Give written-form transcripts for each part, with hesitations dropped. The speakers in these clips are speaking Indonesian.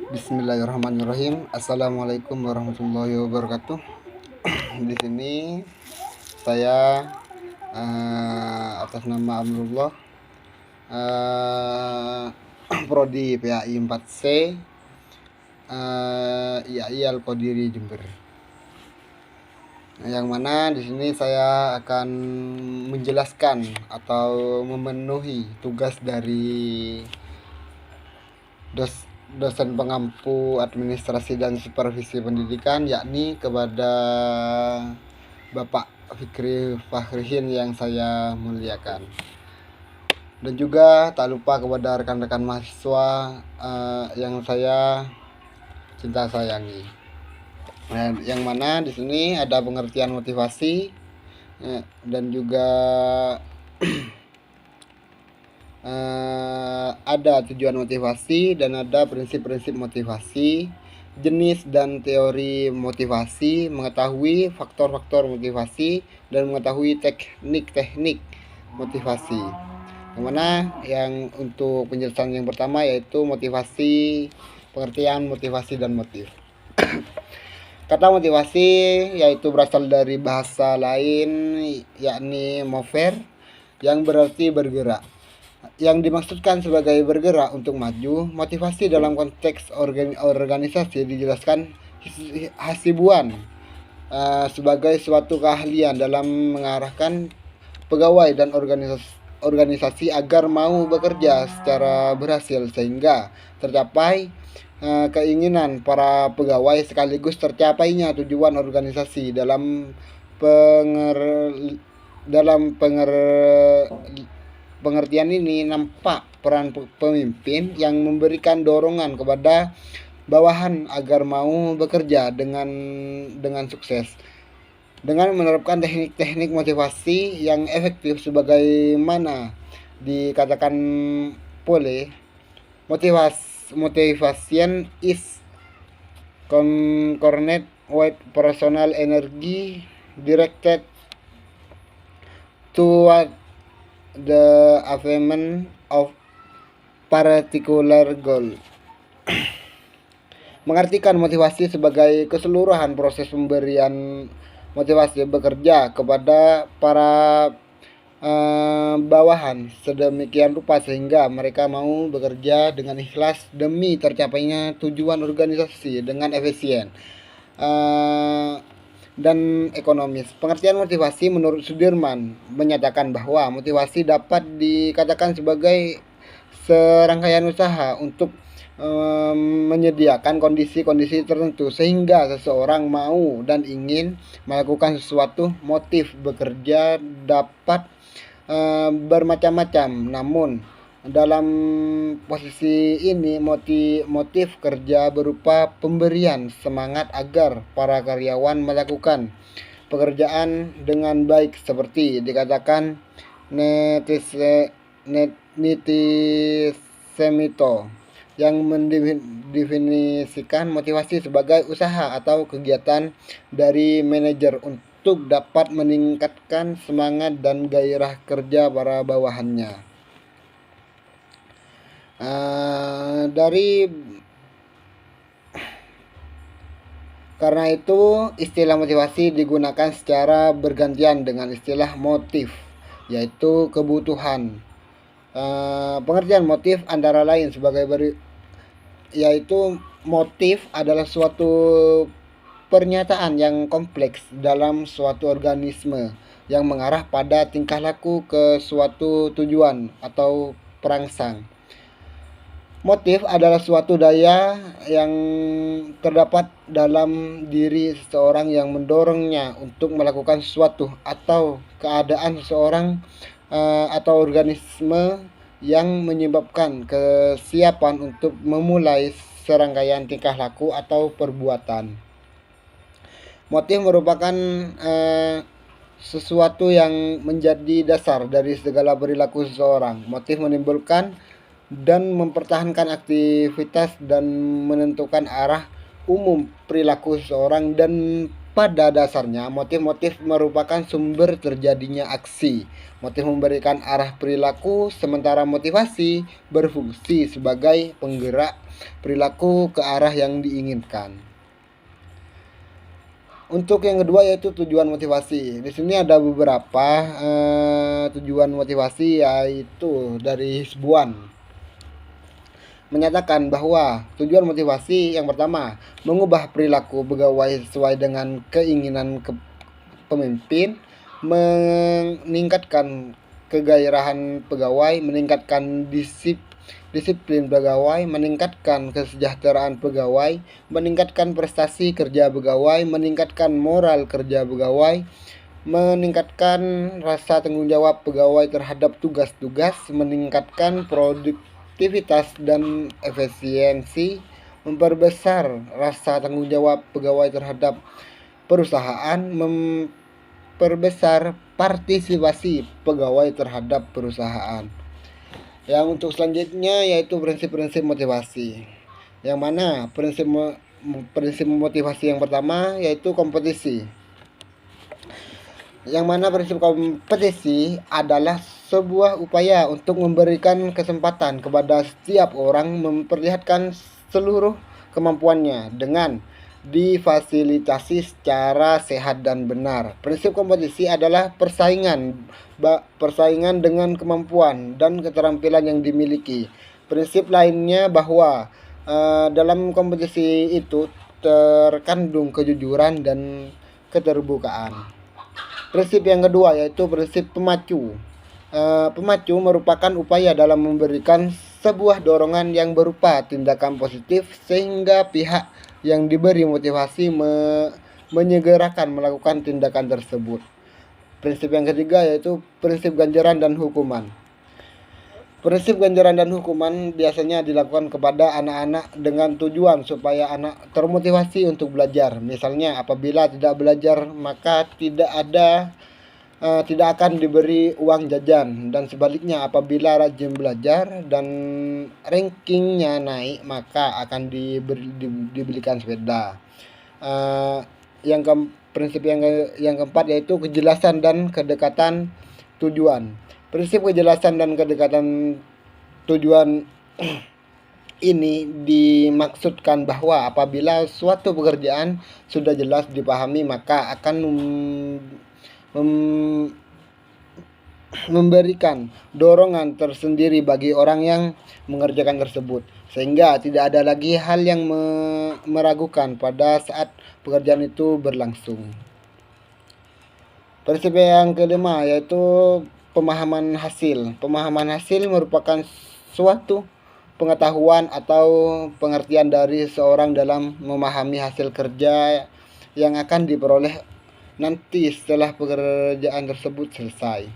Bismillahirrahmanirrahim. Assalamualaikum warahmatullahi wabarakatuh. Di sini saya atas nama Amrullah, prodi PAI 4C, IAI Al-Qadiri Jember. Yang mana di sini saya akan menjelaskan atau memenuhi tugas dari dosen pengampu administrasi dan supervisi pendidikan, yakni kepada Bapak Fikri Fahrihin yang saya muliakan, dan juga tak lupa kepada rekan-rekan mahasiswa yang saya cinta sayangi. Yang mana di sini ada pengertian motivasi dan juga ada tujuan motivasi dan ada prinsip-prinsip motivasi, jenis dan teori motivasi, mengetahui faktor-faktor motivasi, dan mengetahui teknik-teknik motivasi. Yang mana yang untuk penjelasan yang pertama yaitu motivasi, pengertian motivasi dan motif. Kata motivasi yaitu berasal dari bahasa lain yakni mover, yang berarti bergerak. Yang dimaksudkan sebagai bergerak untuk maju. Motivasi dalam konteks organisasi dijelaskan hasibuan sebagai suatu keahlian dalam mengarahkan pegawai dan organisasi agar mau bekerja secara berhasil sehingga tercapai keinginan para pegawai sekaligus tercapainya tujuan organisasi. Pengertian ini nampak peran pemimpin yang memberikan dorongan kepada bawahan agar mau bekerja dengan sukses dengan menerapkan teknik-teknik motivasi yang efektif. Sebagaimana dikatakan Pole, motivation is concerned with personal energy directed toward the achievement of particular goal. Mengartikan motivasi sebagai keseluruhan proses pemberian motivasi bekerja kepada para bawahan sedemikian rupa sehingga mereka mau bekerja dengan ikhlas demi tercapainya tujuan organisasi dengan efisien dan ekonomis. Pengertian motivasi menurut Sudirman menyatakan bahwa motivasi dapat dikatakan sebagai serangkaian usaha untuk menyediakan kondisi-kondisi tertentu sehingga seseorang mau dan ingin melakukan sesuatu. Motif bekerja dapat bermacam-macam, namun dalam posisi ini motif kerja berupa pemberian semangat agar para karyawan melakukan pekerjaan dengan baik, seperti dikatakan Nitisemito yang mendefinisikan motivasi sebagai usaha atau kegiatan dari manajer untuk dapat meningkatkan semangat dan gairah kerja para bawahannya. Karena itu istilah motivasi digunakan secara bergantian dengan istilah motif, yaitu kebutuhan. Pengertian motif antara lain yaitu motif adalah suatu pernyataan yang kompleks dalam suatu organisme yang mengarah pada tingkah laku ke suatu tujuan atau perangsang. Motif adalah suatu daya yang terdapat dalam diri seseorang yang mendorongnya untuk melakukan sesuatu atau keadaan seseorang atau organisme yang menyebabkan kesiapan untuk memulai serangkaian tingkah laku atau perbuatan. Motif merupakan sesuatu yang menjadi dasar dari segala perilaku seseorang. Motif menimbulkan dan mempertahankan aktivitas dan menentukan arah umum perilaku seseorang dan Pada dasarnya, motif-motif merupakan sumber terjadinya aksi. Motif memberikan arah perilaku, sementara motivasi berfungsi sebagai penggerak perilaku ke arah yang diinginkan. Untuk yang kedua yaitu tujuan motivasi. Di sini ada beberapa tujuan motivasi, yaitu dari Hizbuan menyatakan bahwa tujuan motivasi yang pertama, mengubah perilaku pegawai sesuai dengan keinginan pemimpin, meningkatkan kegairahan pegawai, meningkatkan disiplin pegawai, meningkatkan kesejahteraan pegawai, meningkatkan prestasi kerja pegawai, meningkatkan moral kerja pegawai, meningkatkan rasa tanggung jawab pegawai terhadap tugas-tugas, meningkatkan produktivitas dan efisiensi, memperbesar rasa tanggung jawab pegawai terhadap perusahaan, memperbesar partisipasi pegawai terhadap perusahaan. Yang untuk selanjutnya yaitu prinsip-prinsip motivasi. Yang mana prinsip motivasi yang pertama yaitu kompetisi. Yang mana prinsip kompetisi adalah sebuah upaya untuk memberikan kesempatan kepada setiap orang memperlihatkan seluruh kemampuannya dengan difasilitasi secara sehat dan benar. Prinsip kompetisi adalah persaingan dengan kemampuan dan keterampilan yang dimiliki. Prinsip lainnya bahwa dalam kompetisi itu terkandung kejujuran dan keterbukaan. Prinsip yang kedua yaitu prinsip pemacu. Pemacu merupakan upaya dalam memberikan sebuah dorongan yang berupa tindakan positif sehingga pihak yang diberi motivasi menyegerakan melakukan tindakan tersebut. Prinsip yang ketiga yaitu prinsip ganjaran dan hukuman. Prinsip ganjaran dan hukuman biasanya dilakukan kepada anak-anak dengan tujuan supaya anak termotivasi untuk belajar. Misalnya apabila tidak belajar maka tidak akan diberi uang jajan, dan sebaliknya apabila rajin belajar dan rankingnya naik maka akan dibelikan sepeda. Prinsip yang keempat yaitu kejelasan dan kedekatan tujuan. Prinsip kejelasan dan kedekatan tujuan ini dimaksudkan bahwa apabila suatu pekerjaan sudah jelas dipahami maka akan memberikan dorongan tersendiri bagi orang yang mengerjakan tersebut, sehingga tidak ada lagi hal yang meragukan pada saat pekerjaan itu berlangsung. Prinsip yang kelima yaitu pemahaman hasil. Pemahaman hasil merupakan suatu pengetahuan atau pengertian dari seorang dalam memahami hasil kerja yang akan diperoleh nanti setelah pekerjaan tersebut selesai.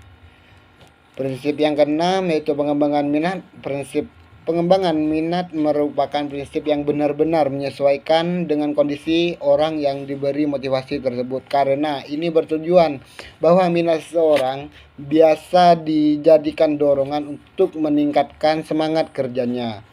Prinsip yang keenam yaitu pengembangan minat. Prinsip pengembangan minat merupakan prinsip yang benar-benar menyesuaikan dengan kondisi orang yang diberi motivasi tersebut, karena ini bertujuan bahwa minat seseorang biasa dijadikan dorongan untuk meningkatkan semangat kerjanya.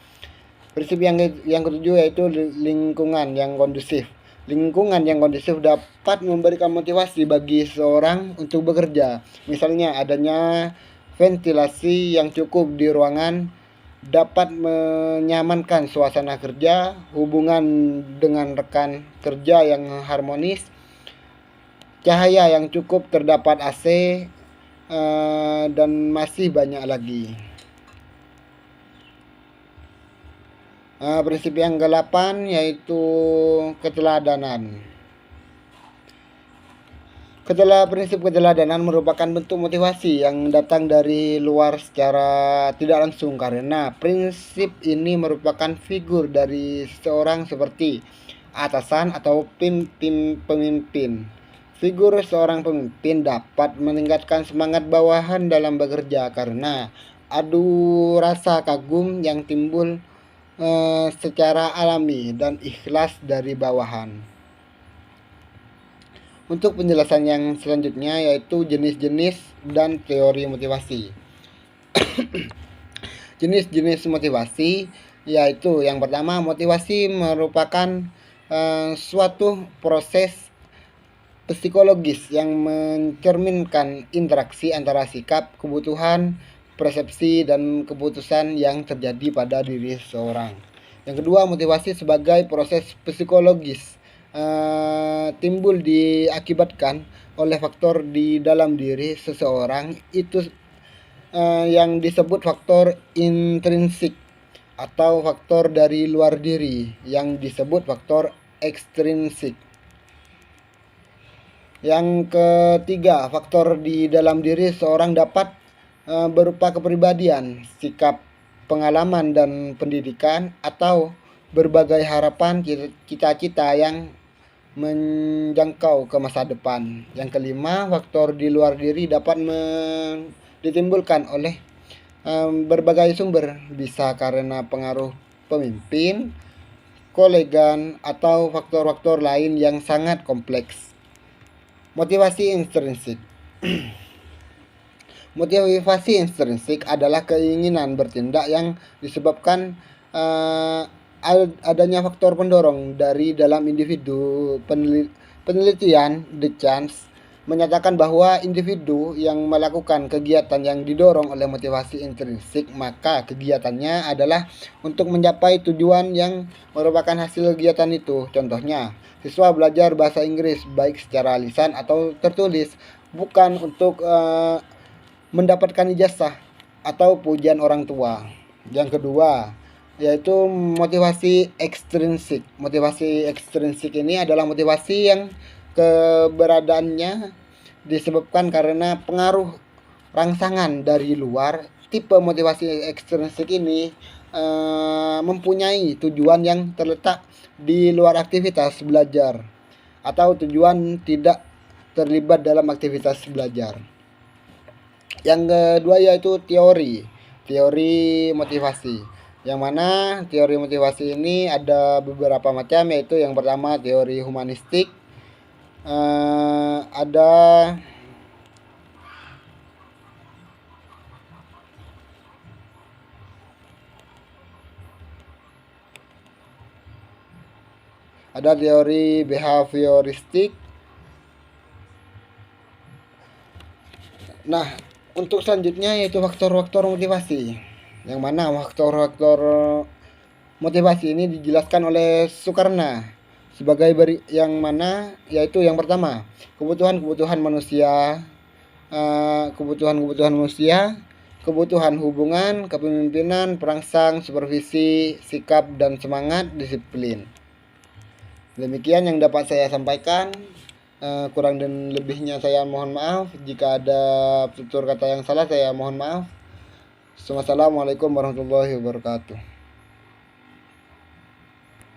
Prinsip yang ketujuh yaitu lingkungan yang kondusif. Lingkungan yang kondusif dapat memberikan motivasi bagi seseorang untuk bekerja. Misalnya adanya ventilasi yang cukup di ruangan dapat menyamankan suasana kerja, hubungan dengan rekan kerja yang harmonis, cahaya yang cukup, terdapat AC, dan masih banyak lagi. Prinsip yang ke-8 yaitu keteladanan. Prinsip keteladanan merupakan bentuk motivasi yang datang dari luar secara tidak langsung, karena prinsip ini merupakan figur dari seseorang seperti atasan atau pemimpin. Figur seorang pemimpin dapat meningkatkan semangat bawahan dalam bekerja karena adu rasa kagum yang timbul secara alami dan ikhlas dari bawahan. Untuk penjelasan yang selanjutnya yaitu jenis-jenis dan teori motivasi. Jenis-jenis motivasi yaitu yang pertama, motivasi merupakan suatu proses psikologis yang mencerminkan interaksi antara sikap, kebutuhan, persepsi, dan keputusan yang terjadi pada diri seseorang. Yang kedua, motivasi sebagai proses psikologis timbul diakibatkan oleh faktor di dalam diri seseorang itu yang disebut faktor intrinsik, atau faktor dari luar diri yang disebut faktor ekstrinsik. Yang ketiga, faktor di dalam diri seorang dapat berupa kepribadian, sikap, pengalaman, dan pendidikan, atau berbagai harapan, cita-cita yang menjangkau ke masa depan. Yang kelima, faktor di luar diri dapat ditimbulkan oleh berbagai sumber, bisa karena pengaruh pemimpin, kolegan, atau faktor-faktor lain yang sangat kompleks. Motivasi intrinsik. Motivasi intrinsik adalah keinginan bertindak yang disebabkan adanya faktor pendorong dari dalam individu. Penelitian The Chance menyatakan bahwa individu yang melakukan kegiatan yang didorong oleh motivasi intrinsik, maka kegiatannya adalah untuk mencapai tujuan yang merupakan hasil kegiatan itu. Contohnya, siswa belajar bahasa Inggris baik secara lisan atau tertulis bukan untuk mendapatkan ijazah atau pujian orang tua. Yang kedua, yaitu motivasi ekstrinsik. Motivasi ekstrinsik ini adalah motivasi yang keberadaannya disebabkan karena pengaruh rangsangan dari luar. Tipe motivasi ekstrinsik ini mempunyai tujuan yang terletak di luar aktivitas belajar atau tujuan tidak terlibat dalam aktivitas belajar. Yang kedua yaitu teori motivasi, yang mana teori motivasi ini ada beberapa macam, yaitu yang pertama teori humanistik, ada teori behavioristik. Nah, untuk selanjutnya yaitu faktor-faktor motivasi, yang mana faktor-faktor motivasi ini dijelaskan oleh Sukarna sebagai yang mana yaitu yang pertama, kebutuhan manusia, kebutuhan hubungan, kepemimpinan, perangsang, supervisi, sikap, dan semangat, disiplin. Demikian yang dapat saya sampaikan. Kurang dan lebihnya saya mohon maaf. Jika ada tutur kata yang salah, saya mohon maaf. Wassalamualaikum warahmatullahi wabarakatuh.